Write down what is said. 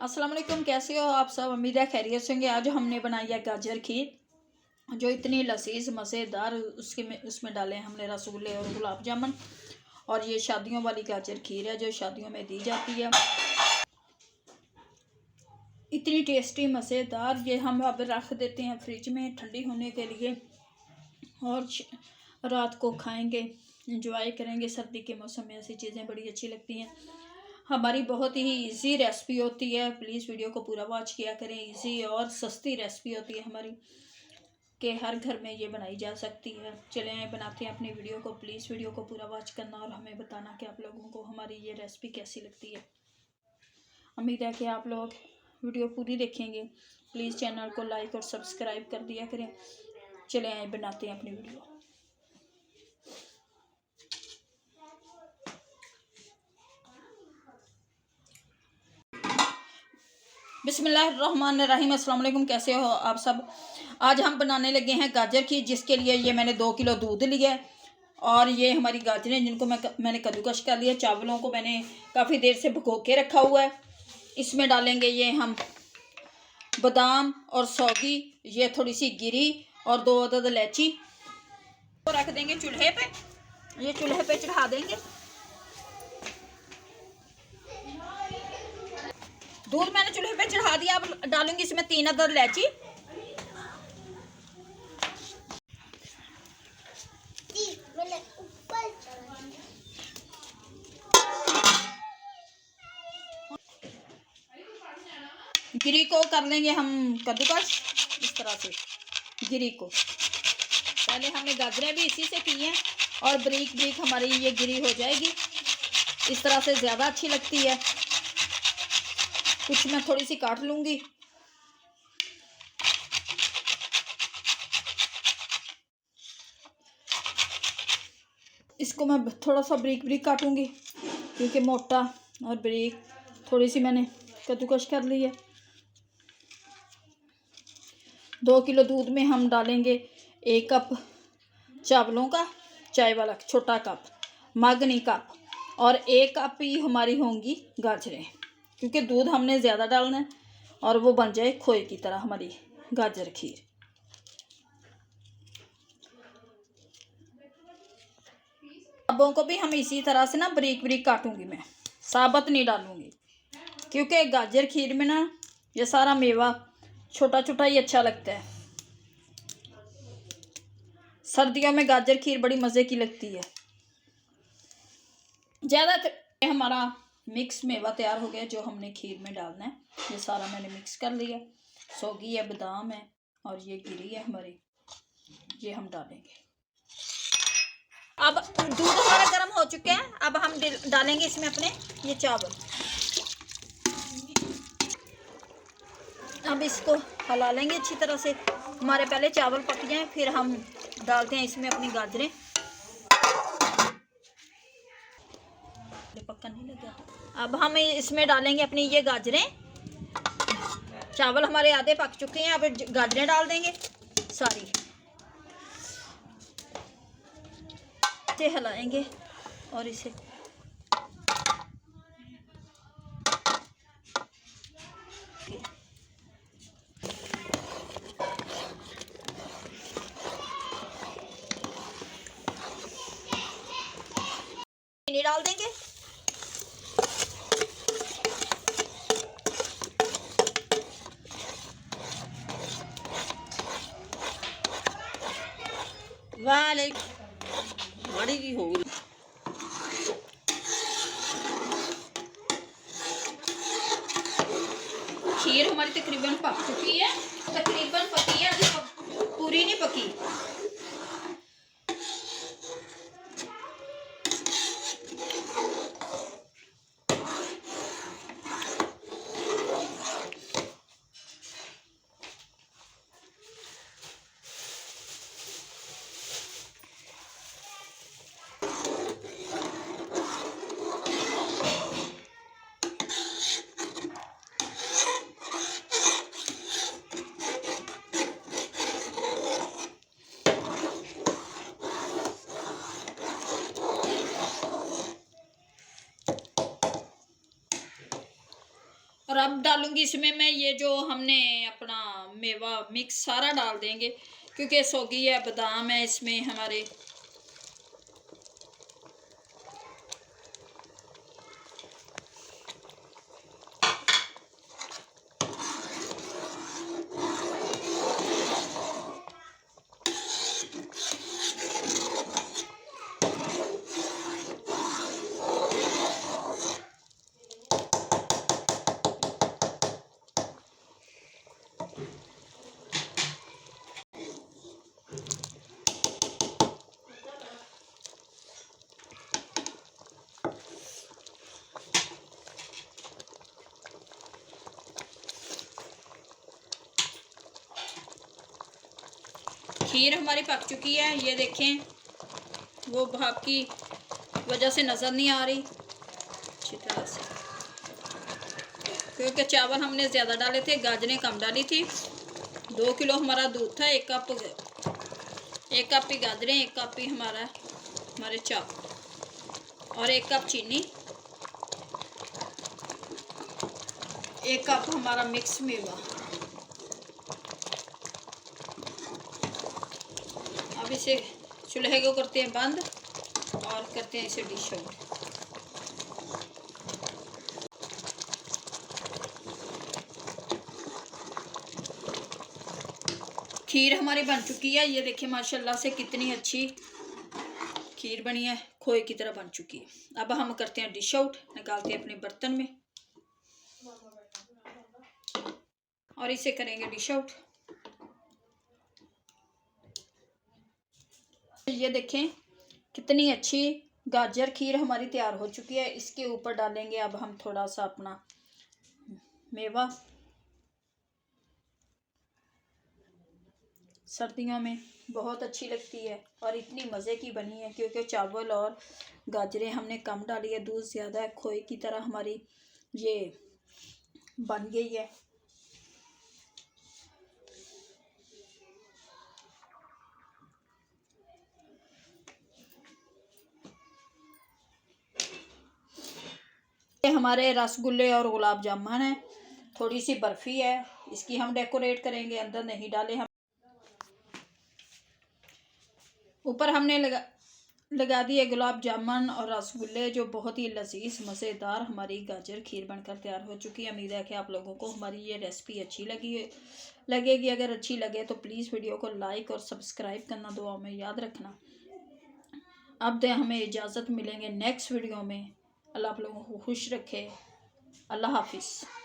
अस्सलाम वालेकुम, कैसे हो आप सब। उम्मीद है खैरियत से होंगे। आज हमने बनाई है गाजर खीर जो इतनी लजीज मज़ेदार। उसमें डाले हैं हमने रसगुल्ले और गुलाब जामुन। और ये शादियों वाली गाजर खीर है जो शादियों में दी जाती है। इतनी टेस्टी मज़ेदार। ये हम अब रख देते हैं फ्रिज में ठंडी होने के लिए और रात को खाएंगे, इंजॉय करेंगे। सर्दी के मौसम में ऐसी चीज़ें बड़ी अच्छी लगती हैं। हमारी बहुत ही इजी रेसिपी होती है, प्लीज़ वीडियो को पूरा वॉच किया करें। इजी और सस्ती रेसिपी होती है हमारी कि हर घर में ये बनाई जा सकती है। चलें बनाते हैं अपनी वीडियो को। प्लीज़ वीडियो को पूरा वॉच करना और हमें बताना कि आप लोगों को हमारी ये रेसिपी कैसी लगती है। उम्मीद है कि आप लोग वीडियो पूरी देखेंगे। प्लीज़ चैनल को लाइक और सब्सक्राइब कर दिया करें। चलें बनाते हैं अपनी वीडियो। बिस्मिल्लाहिर्रहमानिर्रहीम। अस्सलाम वालेकुम, कैसे हो आप सब। आज हम बनाने लगे हैं गाजर खीर, जिसके लिए ये मैंने 2 किलो दूध लिया है और ये हमारी गाजरें जिनको मैंने कद्दूकश कर लिया। चावलों को मैंने काफ़ी देर से भिगो के रखा हुआ है। इसमें डालेंगे ये हम बादाम और सौगी, ये थोड़ी सी गिरी और 2 अदद इलायची को रख देंगे चूल्हे पे। ये चूल्हे पे चढ़ा देंगे। दूध मैंने चूल्हे पे चढ़ा दिया। अब डालूंगी इसमें 3 अदद इलायची। गिरी को कर लेंगे हम कद्दूकस इस तरह से। गिरी को पहले हमने गाजरें भी इसी से की हैं और ब्रीक ब्रीक हमारी ये गिरी हो जाएगी। इस तरह से ज़्यादा अच्छी लगती है। कुछ मैं थोड़ी सी काट लूँगी। इसको मैं थोड़ा सा ब्रीक ब्रीक काटूँगी क्योंकि मोटा और ब्रीक थोड़ी सी मैंने कद्दूकश कर ली है। 2 किलो दूध में हम डालेंगे 1 कप चावलों का, चाय वाला छोटा कप, मग नहीं कप, और 1 कप ही हमारी होंगी गाजरें, क्योंकि दूध हमने ज़्यादा डालना है और वो बन जाए खोए की तरह हमारी गाजर खीर। अब्बों को भी हम इसी तरह से ना ब्रीक ब्रीक काटूंगी मैं, साबुत नहीं डालूंगी, क्योंकि गाजर खीर में ना ये सारा मेवा छोटा छोटा ही अच्छा लगता है। सर्दियों में गाजर खीर बड़ी मज़े की लगती है। ज़्यादातर हमारा मिक्स मेवा तैयार हो गया जो हमने खीर में डालना है। ये सारा मैंने मिक्स कर लिया। सौगी है, बादाम है और ये गिरी है हमारी, ये हम डालेंगे। अब दूध हमारा गर्म हो चुके हैं। अब हम डालेंगे इसमें अपने ये चावल। अब इसको हिला लेंगे अच्छी तरह से। हमारे पहले चावल पक जाएं, फिर हम डालते हैं इसमें अपनी गाजरें। पक्का नहीं लगा। अब हम इसमें डालेंगे अपनी ये गाजरें। चावल हमारे आधे पक चुके हैं। अब गाजरें डाल देंगे सारी। इसे हिलाएंगे और इसे चीनी डाल देंगे। वाले बड़ी की हो गई। खीर हमारी तकरीबन पक चुकी है। तकरीबन पकी है, अभी पूरी नहीं पकी। और अब डालूंगी इसमें मैं ये जो हमने अपना मेवा मिक्स सारा डाल देंगे, क्योंकि सौगी है, बादाम है इसमें हमारे। खीर हमारी पक चुकी है, ये देखें, वो भाप की वजह से नज़र नहीं आ रही अच्छी तरह से, क्योंकि चावल हमने ज़्यादा डाले थे, गाजरें कम डाली थी। 2 किलो हमारा दूध था, 1 कप ही गाजरें, 1 कप ही हमारे चावल, और 1 कप चीनी, 1 कप हमारा मिक्स मेवा। अब इसे चूल्हे को करते हैं बंद और करते हैं इसे डिश आउट। खीर हमारी बन चुकी है, ये देखिए माशाल्लाह से कितनी अच्छी खीर बनी है, खोए की तरह बन चुकी है। अब हम करते हैं डिश आउट, निकालते हैं अपने बर्तन में और इसे करेंगे डिश आउट। ये देखें कितनी अच्छी गाजर खीर हमारी तैयार हो चुकी है। इसके ऊपर डालेंगे अब हम थोड़ा सा अपना मेवा। सर्दियों में बहुत अच्छी लगती है और इतनी मज़े की बनी है, क्योंकि चावल और गाजरें हमने कम डाली है, दूध ज़्यादा है, खोए की तरह हमारी ये बन गई है। हमारे रसगुल्ले और गुलाब जामुन है, थोड़ी सी बर्फ़ी है, इसकी हम डेकोरेट करेंगे, अंदर नहीं डाले हम। ऊपर हमने लगा दिए गुलाब जामुन और रसगुल्ले, जो बहुत ही लजीज मज़ेदार हमारी गाजर खीर बनकर तैयार हो चुकी है। उम्मीद है कि आप लोगों को हमारी ये रेसिपी अच्छी लगेगी। अगर अच्छी लगे तो प्लीज़ वीडियो को लाइक और सब्सक्राइब करना दुआ में याद रखना। अब दे हमें इजाज़त, मिलेंगे नेक्स्ट वीडियो में। अल्लाह आप लोगों को खुश रखे। अल्लाह हाफिज़।